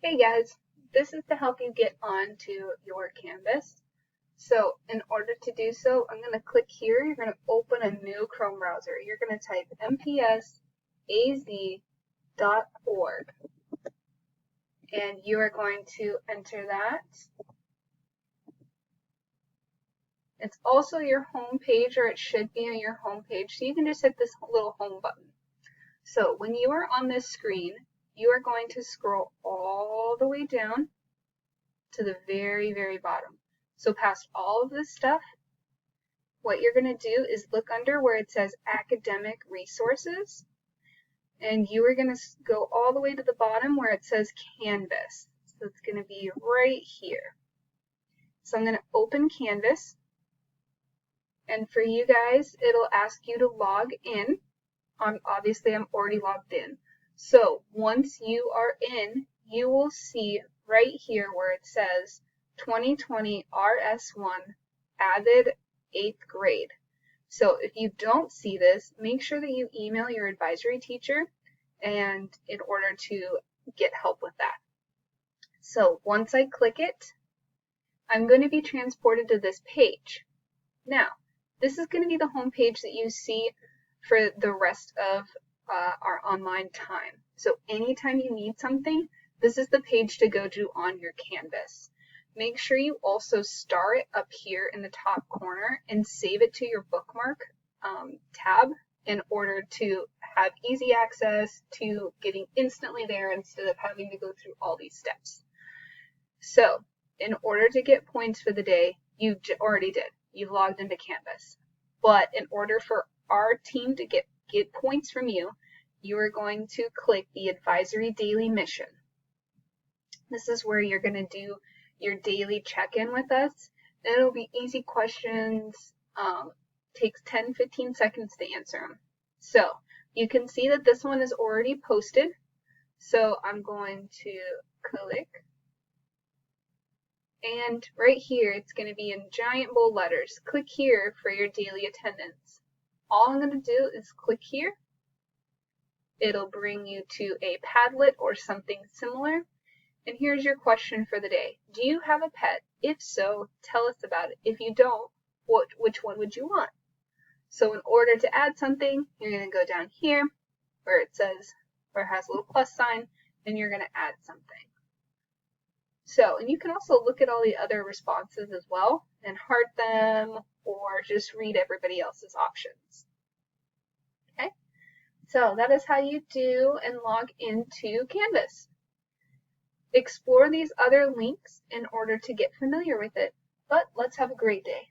Hey guys, this is to help you get onto your Canvas. So in order to do so, I'm going to click here. You're going to open a new Chrome browser. You're going to type mpsaz.org and you are going to enter that. It's also your home page, or it should be on your home page, so you can just hit this little home button. So when you are on this screen, you are going to scroll all the way down to the very, very bottom. So past all of this stuff, what you're going to do is look under where it says academic resources, and you are going to go all the way to the bottom where it says Canvas. So it's going to be right here. So I'm going to open Canvas, and for you guys, it'll ask you to log in. Obviously, I'm already logged in. So once you are in, you will see right here where it says 2020 RS1 added 8th grade. So if you don't see this, make sure that you email your advisory teacher and in order to get help with that. So once I click it, I'm going to be transported to this page. Now, this is going to be the home page that you see for the rest of our online time. So anytime you need something, this is the page to go to on your Canvas. Make sure you also star it up here in the top corner and save it to your bookmark tab in order to have easy access to getting instantly there instead of having to go through all these steps. So in order to get points for the day, you already did. You've logged into Canvas. But in order for our team to get points from you, you are going to click the Advisory Daily Mission. This is where you're going to do your daily check-in with us. It'll be easy questions, takes 10-15 seconds to answer them. So you can see that this one is already posted. So I'm going to click. And right here, it's going to be in giant bold letters. Click here for your daily attendance. All I'm going to do is click here. It'll bring you to a Padlet or something similar. And here's your question for the day. Do you have a pet? If so, tell us about it. If you don't, which one would you want? So in order to add something, you're going to go down here where it says, where it has a little plus sign, and you're going to add something. So, and you can also look at all the other responses as well and heart them or just read everybody else's options. Okay, so that is how you do and log into Canvas. Explore these other links in order to get familiar with it, but let's have a great day.